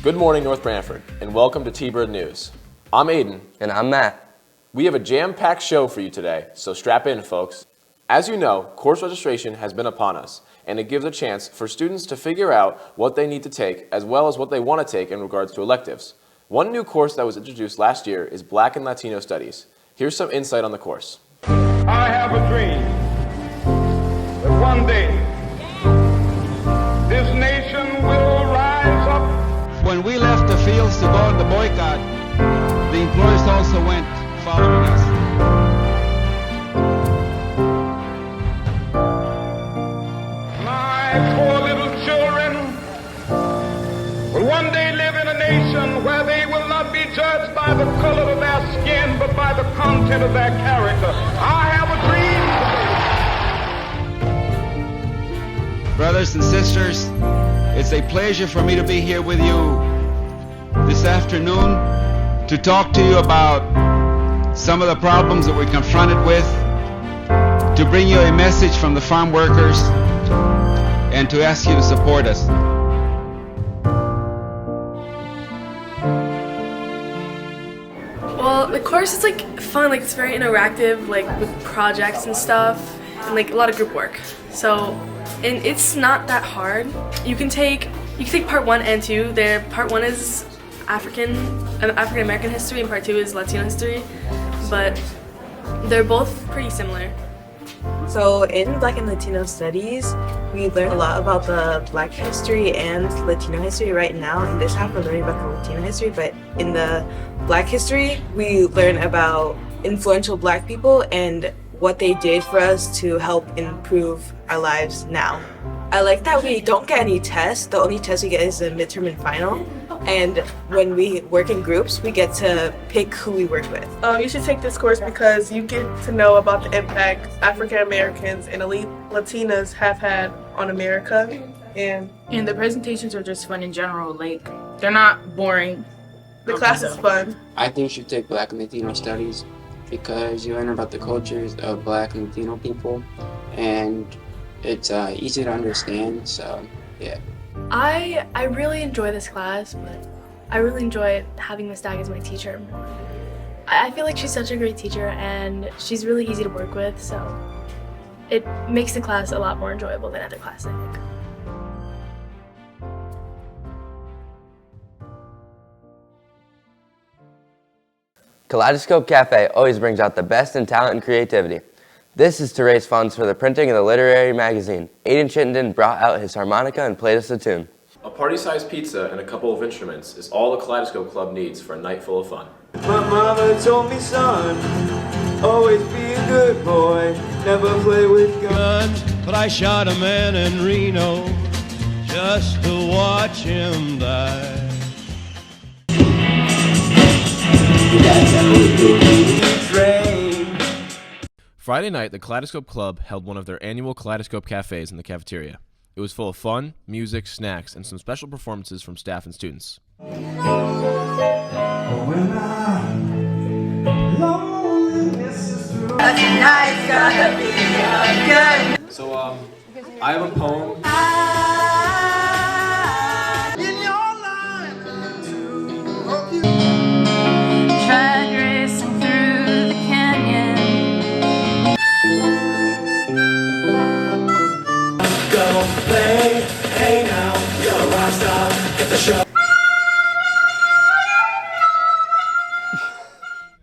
Good morning, North Branford, and welcome to T-Bird News. I'm Aiden. And I'm Matt. We have a jam-packed show for you today, so strap in, folks. As you know, course registration has been upon us, and it gives a chance for students to figure out what they need to take, as well as what they want to take in regards to electives. One new course that was introduced last year is Black and Latino Studies. Here's some insight on the course. I have a dream that one day this nation will rise up. When we left the fields to go on the boycott, the employers also went following us. My poor little children will one day live in a nation where they will not be judged by the color of their skin, but by the content of their character. I have a dream. Brothers and sisters, it's a pleasure for me to be here with you this afternoon to talk to you about some of the problems that we're confronted with, to bring you a message from the farm workers, and to ask you to support us. Well, the course is fun, it's very interactive, with projects and stuff, and a lot of group work. So, and it's not that hard. You can take part 1 and 2. Part 1 is African American history and part 2 is Latino history, but they're both pretty similar. So in Black and Latino Studies, we learn a lot about the Black history and Latino history. Right now, in this half, we're learning about the Latino history, but in the Black history, we learn about influential Black people and what they did for us to help improve our lives now. I like that we don't get any tests. The only test we get is the midterm and final. And when we work in groups, we get to pick who we work with. You should take this course because you get to know about the impact African Americans and elite Latinas have had on America. And the presentations are just fun in general. They're not boring. The class is fun. I think you should take Black and Latino Studies because you learn about the cultures of Black and Latino people, and it's easy to understand, so yeah. I really enjoy this class, but I really enjoy having Miss Dag as my teacher. I feel like she's such a great teacher and she's really easy to work with, so it makes the class a lot more enjoyable than other classes, I think. Kaleidoscope Cafe always brings out the best in talent and creativity. This is to raise funds for the printing of the literary magazine. Aiden Chittenden brought out his harmonica and played us a tune. A party-sized pizza and a couple of instruments is all the Kaleidoscope Club needs for a night full of fun. My mama told me, son, always be a good boy, never play with guns. But I shot a man in Reno just to watch him die. Friday night, the Kaleidoscope Club held one of their annual Kaleidoscope Cafes in the cafeteria. It was full of fun, music, snacks, and some special performances from staff and students. So, I have a poem.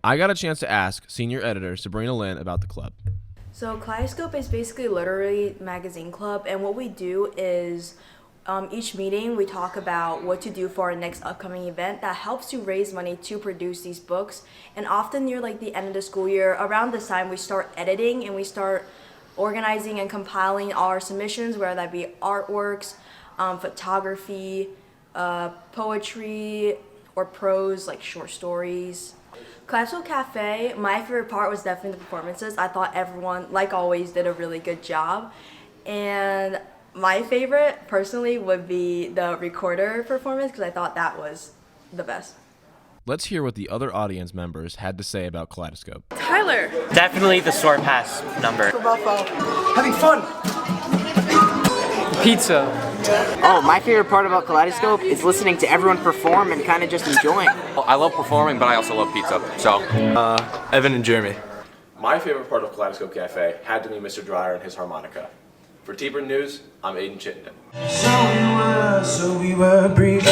I got a chance to ask senior editor Sabrina Lynn about the club. So Kaleidoscope is basically a literary magazine club, and what we do is each meeting we talk about what to do for our next upcoming event that helps to raise money to produce these books. And often near the end of the school year, around this time we start editing and we start organizing and compiling all our submissions, whether that be artworks, photography, poetry, or prose like short stories. Kaleidoscope Cafe, my favorite part was definitely the performances. I thought everyone, like always, did a really good job. And my favorite, personally, would be the recorder performance because I thought that was the best. Let's hear what the other audience members had to say about Kaleidoscope. Tyler. Definitely the sword pass number. Having fun. Pizza. Oh, my favorite part about Kaleidoscope is listening to everyone perform and kind of just enjoying. I love performing, but I also love pizza. So, Evan and Jeremy. My favorite part of Kaleidoscope Cafe had to be Mr. Dryer and his harmonica. For T-Bird News, I'm Aiden Chittenden. So we were brief.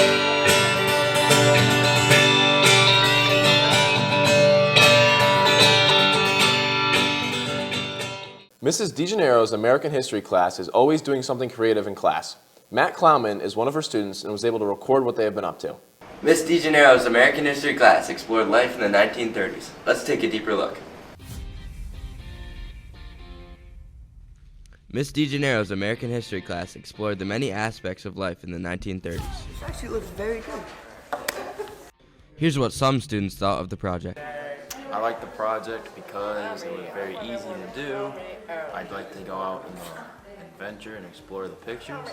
Mrs. DeGennaro's American History class is always doing something creative in class. Matt Klauman is one of her students and was able to record what they have been up to. Miss DeGennaro's American History class explored life in the 1930s. Let's take a deeper look. Miss DeGennaro's American History class explored the many aspects of life in the 1930s. This actually looks very good. Here's what some students thought of the project. I like the project because it was very easy to do. I'd like to go out and adventure and explore the pictures.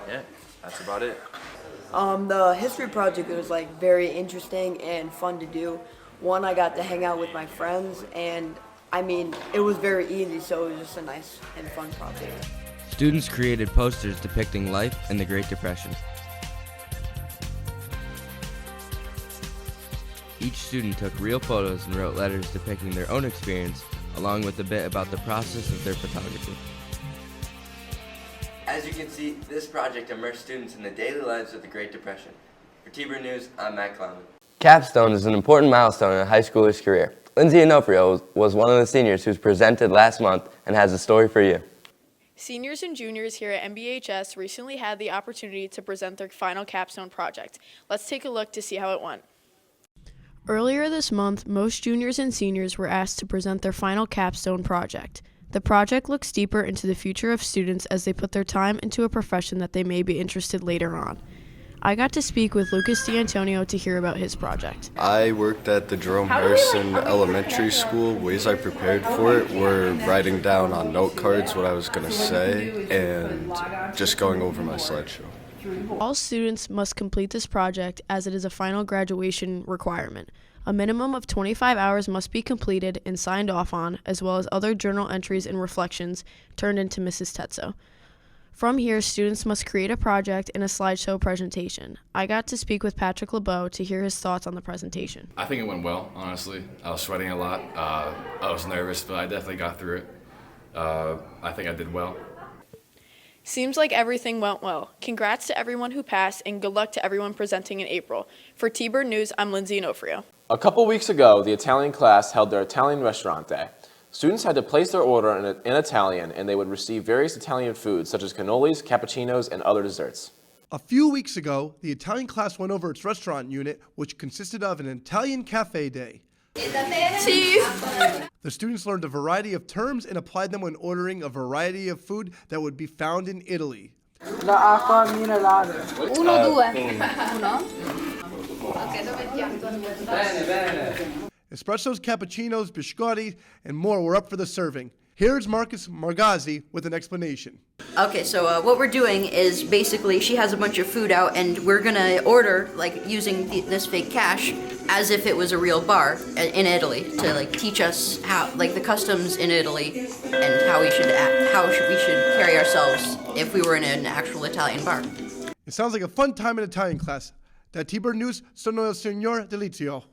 Yeah, that's about it. The history project was like very interesting and fun to do. One, I got to hang out with my friends, and I mean, it was very easy, so it was just a nice and fun project. Students created posters depicting life and the Great Depression. Each student took real photos and wrote letters depicting their own experience, along with a bit about the process of their photography. As you can see, this project immersed students in the daily lives of the Great Depression. For T-Bird News, I'm Matt Klauman. Capstone is an important milestone in a high schooler's career. Lindsay Onofrio was one of the seniors who's presented last month and has a story for you. Seniors and juniors here at MBHS recently had the opportunity to present their final capstone project. Let's take a look to see how it went. Earlier this month, most juniors and seniors were asked to present their final capstone project. The project looks deeper into the future of students as they put their time into a profession that they may be interested later on. I got to speak with Lucas D'Antonio to hear about his project. I worked at the Jerome Harrison Elementary School. Ways I prepared for it were writing down on note cards what I was going to say and just going over my slideshow. All students must complete this project as it is a final graduation requirement. A minimum of 25 hours must be completed and signed off on, as well as other journal entries and reflections turned into Mrs. Tetso. From here, students must create a project and a slideshow presentation. I got to speak with Patrick LeBeau to hear his thoughts on the presentation. I think it went well, honestly. I was sweating a lot. I was nervous, but I definitely got through it. I think I did well. Seems like everything went well. Congrats to everyone who passed, and good luck to everyone presenting in April. For T-Bird News, I'm Lindsay Onofrio. A couple weeks ago, the Italian class held their Italian restaurant day. Students had to place their order in Italian, and they would receive various Italian foods, such as cannolis, cappuccinos, and other desserts. A few weeks ago, the Italian class went over its restaurant unit, which consisted of an Italian cafe day. Cheese. The students learned a variety of terms and applied them when ordering a variety of food that would be found in Italy. L'acqua minerale. 1, 2. 1. Espressos, cappuccinos, biscotti, and more were up for the serving. Here's Marcus Margazzi with an explanation. Okay, so what we're doing is basically she has a bunch of food out, and we're gonna order like using this fake cash as if it was a real bar in Italy to like teach us how like the customs in Italy and how we should act, how we should carry ourselves if we were in an actual Italian bar. It sounds like a fun time in Italian class. That T-Bird News, sono il signor Delizio.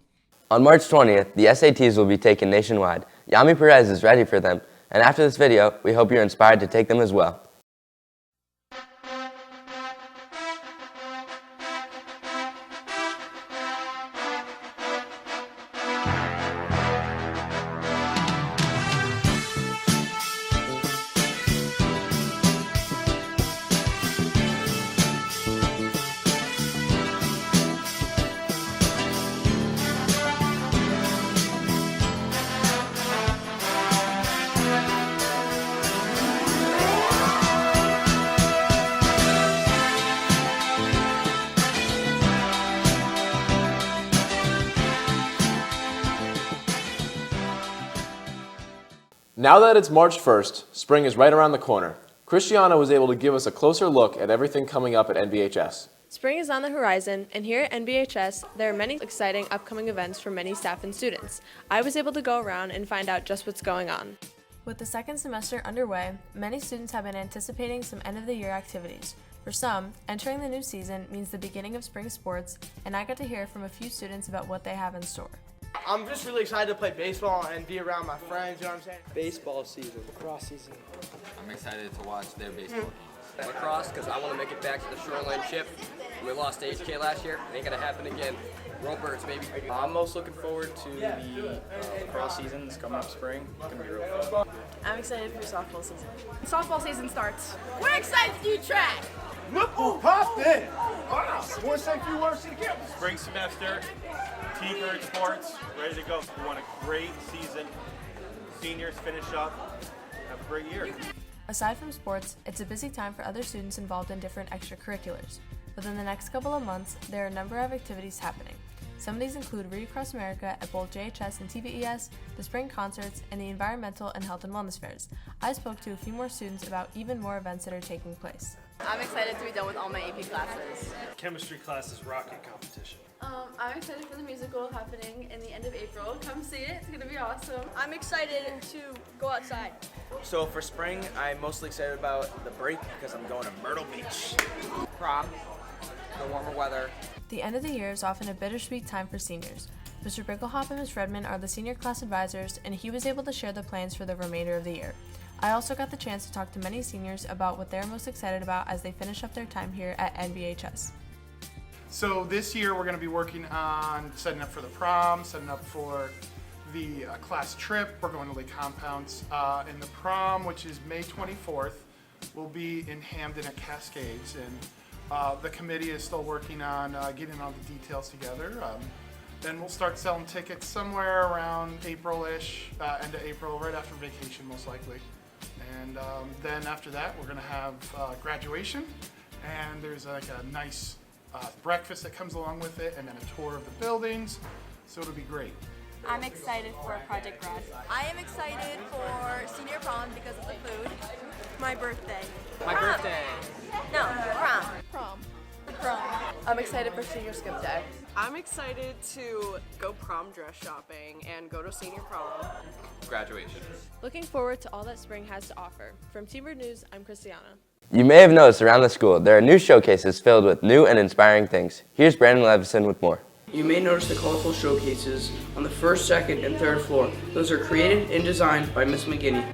On March 20th, the SATs will be taken nationwide. Yami Perez is ready for them, and after this video, we hope you're inspired to take them as well. Now that it's March 1st, spring is right around the corner. Christiana was able to give us a closer look at everything coming up at NBHS. Spring is on the horizon, and here at NBHS, there are many exciting upcoming events for many staff and students. I was able to go around and find out just what's going on. With the second semester underway, many students have been anticipating some end-of-the-year activities. For some, entering the new season means the beginning of spring sports, and I got to hear from a few students about what they have in store. I'm just really excited to play baseball and be around my friends, you know what I'm saying? Baseball season. Lacrosse season. I'm excited to watch their baseball games. Lacrosse, because I want to make it back to the shoreline chip. We lost to HK last year. It ain't going to happen again. Roll birds, baby. I'm most looking forward to the lacrosse season that's coming up spring. It's going to be real fun. I'm excited for softball season. Softball season starts. We're excited to do track. Football popped in. Wow. You want to say a few words to the kids? Spring semester, T-Bird sports, ready to go. We want a great season. Seniors finish up. Have a great year. Aside from sports, it's a busy time for other students involved in different extracurriculars. Within the next couple of months, there are a number of activities happening. Some of these include Read Across America at both JHS and TVES, the spring concerts, and the environmental and health and wellness fairs. I spoke to a few more students about even more events that are taking place. I'm excited to be done with all my AP classes. Chemistry class is rocket competition. I'm excited for the musical happening in the end of April. Come see it, it's gonna be awesome. I'm excited to go outside. So for spring, I'm mostly excited about the break because I'm going to Myrtle Beach. Prom, the warmer weather. The end of the year is often a bittersweet time for seniors. Mr. Brinkelhoff and Ms. Redmond are the senior class advisors, and he was able to share the plans for the remainder of the year. I also got the chance to talk to many seniors about what they're most excited about as they finish up their time here at NBHS. So this year we're going to be working on setting up for the prom, setting up for the class trip. We're going to Lake Compounce. And the prom, which is May 24th, will be in Hamden at Cascades. And the committee is still working on getting all the details together. Then we'll start selling tickets somewhere around April-ish, end of April, right after vacation most likely. And then after that, we're gonna have graduation, and there's like a nice breakfast that comes along with it, and then a tour of the buildings, so it'll be great. I'm excited for Project Grad. I am excited for senior prom because of the food. My birthday. My birthday. No, prom. Prom. I'm excited for senior skip day. I'm excited to go prom dress shopping and go to senior prom. Graduation. Looking forward to all that spring has to offer. From T-Bird News, I'm Christiana. You may have noticed around the school there are new showcases filled with new and inspiring things. Here's Brandon Levison with more. You may notice the colorful showcases on the first, second, and third floor. Those are created and designed by Miss McGinney.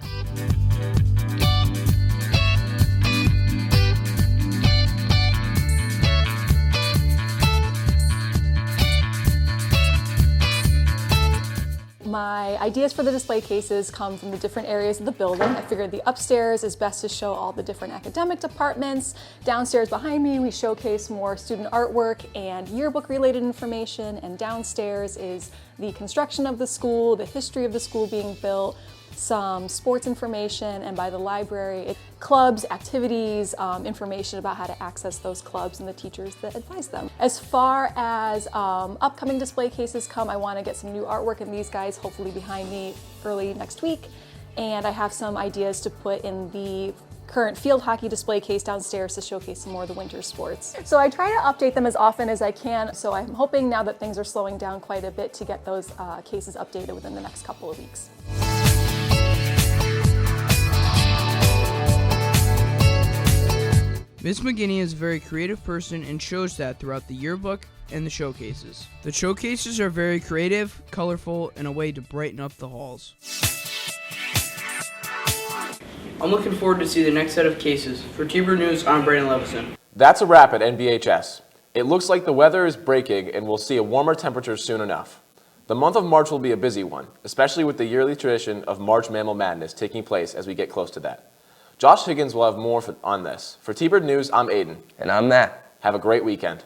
My ideas for the display cases come from the different areas of the building. I figured the upstairs is best to show all the different academic departments. Downstairs behind me, we showcase more student artwork and yearbook related information. And downstairs is the construction of the school, the history of the school being built, some sports information, and by the library, clubs, activities, information about how to access those clubs and the teachers that advise them. As far as upcoming display cases come, I want to get some new artwork in these guys, hopefully behind me early next week. And I have some ideas to put in the current field hockey display case downstairs to showcase some more of the winter sports. So I try to update them as often as I can. So I'm hoping now that things are slowing down quite a bit to get those cases updated within the next couple of weeks. Ms. McGinney is a very creative person and shows that throughout the yearbook and the showcases. The showcases are very creative, colorful, and a way to brighten up the halls. I'm looking forward to see the next set of cases. For T-Bird News, I'm Brandon Levison. That's a wrap at NBHS. It looks like the weather is breaking and we'll see a warmer temperature soon enough. The month of March will be a busy one, especially with the yearly tradition of March Mammal Madness taking place as we get close to that. Josh Higgins will have more on this. For T-Bird News, I'm Aiden. And I'm Matt. Have a great weekend.